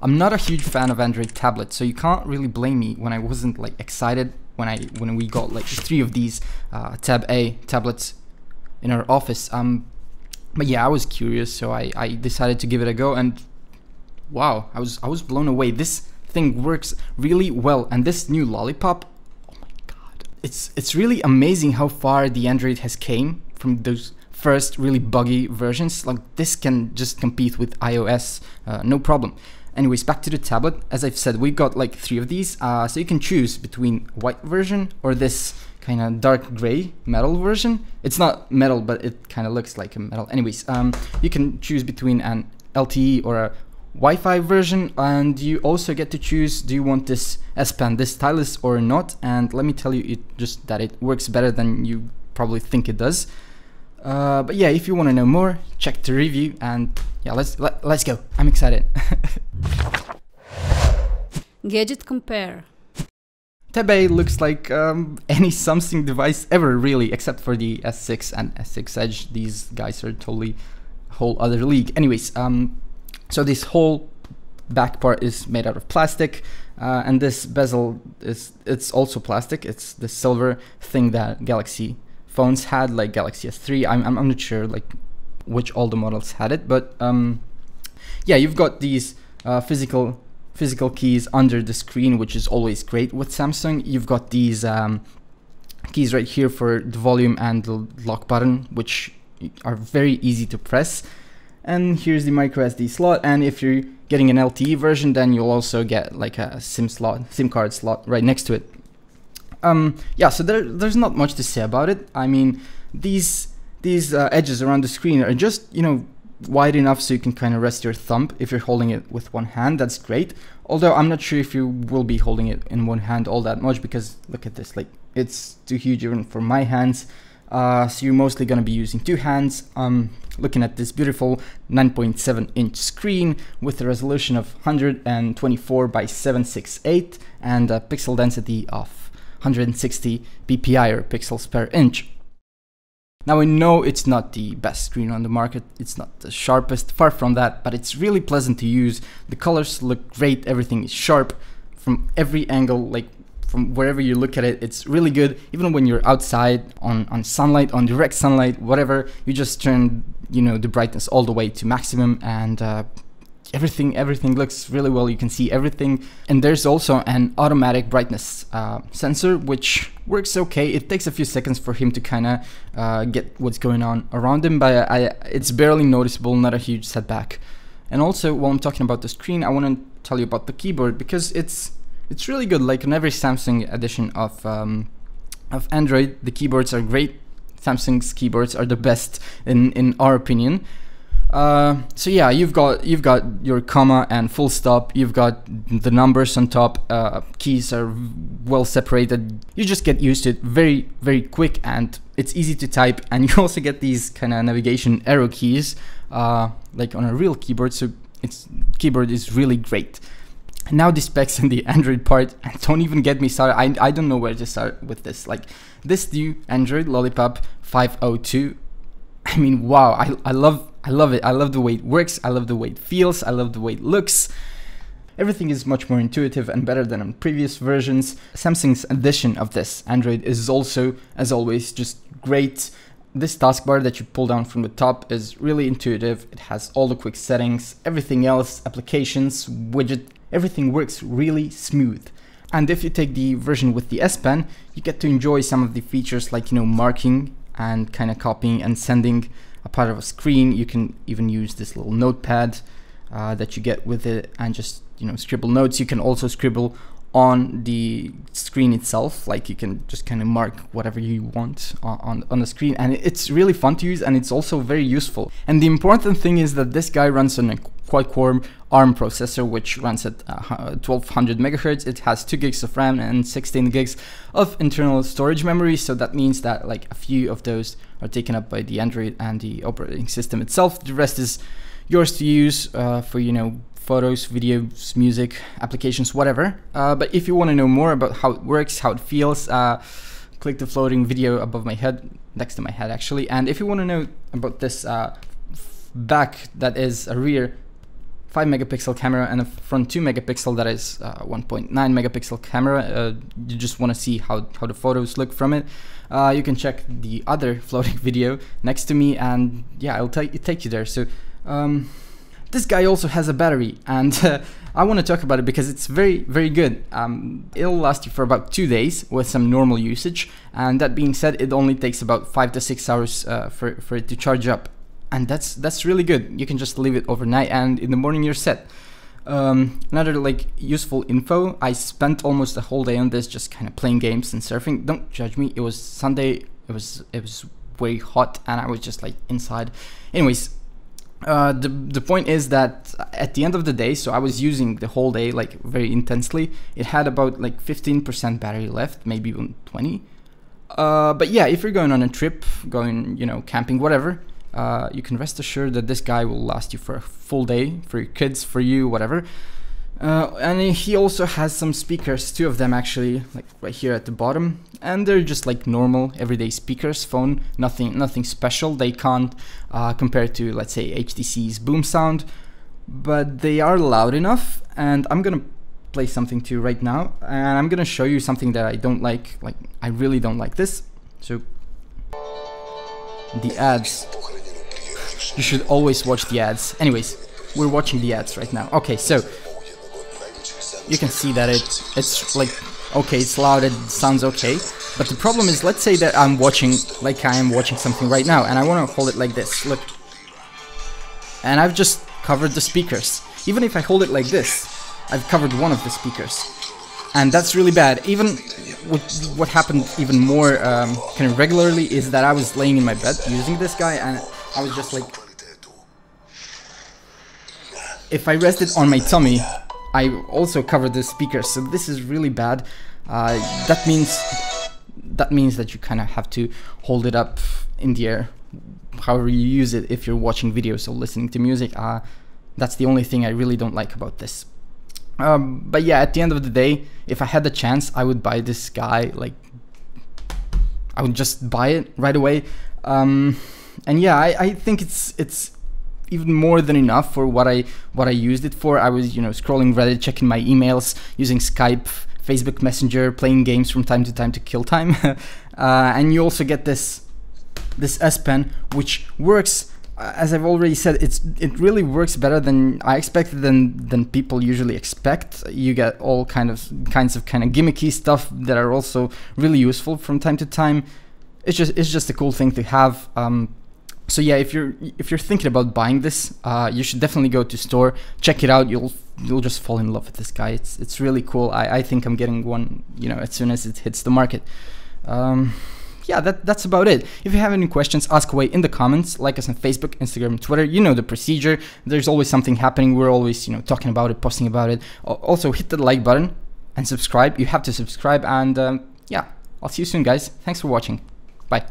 I'm not a huge fan of Android tablets, so you can't really blame me when I wasn't like excited when we got like 3 of these Tab A tablets in our office. But yeah, I was curious, so I decided to give it a go, and wow, I was blown away. This thing works really well, and this new lollipop, oh my god, it's really amazing how far the Android has came from those first really buggy versions. Like, this can just compete with iOS, no problem. Anyways, back to the tablet. As I've said, we've got like 3 of these, so you can choose between white version or this kind of dark gray metal version. It's not metal, but it kind of looks like a metal. Anyways, you can choose between an LTE or a Wi-Fi version, and you also get to choose, do you want this S Pen, this stylus or not? And let me tell you, that it works better than you probably think it does. But yeah, if you want to know more, check the review, and yeah, let's go. I'm excited. Gadget Compare. Tab A looks like any Samsung device ever, really, except for the S6 and S6 Edge. These guys are totally a whole other league. Anyways, so this whole back part is made out of plastic, and this bezel it's also plastic. It's the silver thing that Galaxy phones had, like Galaxy S3. I'm not sure like which all the models had it, but yeah, you've got these physical keys under the screen, which is always great with Samsung. You've got these keys right here for the volume and the lock button, which are very easy to press. And here's the micro SD slot, and if you're getting an LTE version, then you'll also get like a SIM card slot right next to it. Yeah, so there's not much to say about it. I mean, these edges around the screen are just, you know, wide enough so you can kind of rest your thumb if you're holding it with one hand. That's great. Although I'm not sure if you will be holding it in one hand all that much, because look at this, like it's too huge even for my hands. So you're mostly going to be using 2 hands. Looking at this beautiful 9.7-inch screen with a resolution of 124 by 768 and a pixel density of 160 ppi, or pixels per inch. Now, I know it's not the best screen on the market, it's not the sharpest, far from that, but it's really pleasant to use. The colors look great, everything is sharp from every angle, like from wherever you look at it, it's really good. Even when you're outside on sunlight, on direct sunlight, whatever, you just turn, you know, the brightness all the way to maximum, and everything looks really well. You can see everything, and there's also an automatic brightness sensor, which works okay. It takes a few seconds for him to kind of get what's going on around him, but it's barely noticeable, not a huge setback. And also, while I'm talking about the screen, I want to tell you about the keyboard, because it's really good. Like on every Samsung edition of Android, the keyboards are great. Samsung's keyboards are the best in our opinion. So yeah, you've got your comma and full stop, you've got the numbers on top, keys are well separated. You just get used to it, very, very quick, and it's easy to type, and you also get these kind of navigation arrow keys, like on a real keyboard, so keyboard is really great. And now the specs in the Android part, and don't even get me started, I don't know where to start with this. Like this new Android Lollipop 502, I mean, wow, I love it. I love the way it works, I love the way it feels, I love the way it looks. Everything is much more intuitive and better than on previous versions. Samsung's edition of this Android is also, as always, just great. This taskbar that you pull down from the top is really intuitive. It has all the quick settings, everything else, applications, widget, everything works really smooth. And if you take the version with the S Pen, you get to enjoy some of the features like, you know, marking and kind of copying and sending a part of a screen. You can even use this little notepad that you get with it and just, you know, scribble notes. You can also scribble on the screen itself, like you can just kind of mark whatever you want on the screen, and it's really fun to use, and it's also very useful. And the important thing is that this guy runs on a quad-core ARM processor, which runs at 1200 megahertz. It has 2 gigs of RAM and 16 gigs of internal storage memory, so that means that like a few of those are taken up by the Android and the operating system itself. The rest is yours to use for, you know, photos, videos, music, applications, whatever. But if you want to know more about how it works, how it feels, click the floating video above my head, next to my head actually. And if you want to know about this back, that is a rear 5 megapixel camera and a front 2 megapixel that is 1.9 megapixel camera. You just want to see how the photos look from it. You can check the other floating video next to me, and yeah, I'll take you there. So this guy also has a battery, and I want to talk about it because it's very good. It'll last you for about 2 days with some normal usage, and that being said, it only takes about 5 to 6 hours for it to charge up, and that's really good. You can just leave it overnight, and in the morning you're set. Another like useful info, I spent almost a whole day on this, just kind of playing games and surfing. Don't judge me, it was Sunday, it was way hot, and I was just like inside. Anyways, the point is that at the end of the day, so I was using the whole day like very intensely. It had about like 15% battery left, maybe even 20. But yeah, if you're going on a trip, going, you know, camping, whatever, you can rest assured that this guy will last you for a full day, for your kids, for you, whatever. And he also has some speakers, 2 of them actually, like right here at the bottom, and they're just like normal everyday speakers, phone, nothing special. They can't compare to, let's say, HTC's boom sound, but they are loud enough. And I'm gonna play something to you right now, and I'm gonna show you something that I don't like I really don't like this. So the ads, you should always watch the ads. Anyways, we're watching the ads right now. Okay, so you can see that it's like, okay, it's loud, it sounds okay, but the problem is, let's say that I'm watching, like I am watching something right now, and I want to hold it like this, look, and I've just covered the speakers. Even if I hold it like this, I've covered one of the speakers, and that's really bad. Even what happened even more kind of regularly is that I was laying in my bed using this guy, and I was just like, if I rested on my tummy, I also covered the speakers, so this is really bad. That means that you kind of have to hold it up in the air, however you use it, if you're watching videos or listening to music. That's the only thing I really don't like about this. But yeah, at the end of the day, if I had the chance, I would buy this guy. Like, I would just buy it right away. And yeah, I think it's even more than enough for what I used it for. I was, you know, scrolling Reddit, checking my emails, using Skype, Facebook Messenger, playing games from time to time to kill time. And you also get this S Pen, which works, as I've already said, it really works better than I expected, than people usually expect. You get all kinds of gimmicky stuff that are also really useful from time to time. It's just a cool thing to have. So yeah, if you're thinking about buying this, you should definitely go to store, check it out. You'll just fall in love with this guy. It's really cool. I think I'm getting one, you know, as soon as it hits the market. Yeah, that's about it. If you have any questions, ask away in the comments. Like us on Facebook, Instagram, Twitter. You know the procedure. There's always something happening. We're always, you know, talking about it, posting about it. Also, hit the like button and subscribe. You have to subscribe. And yeah, I'll see you soon, guys. Thanks for watching. Bye.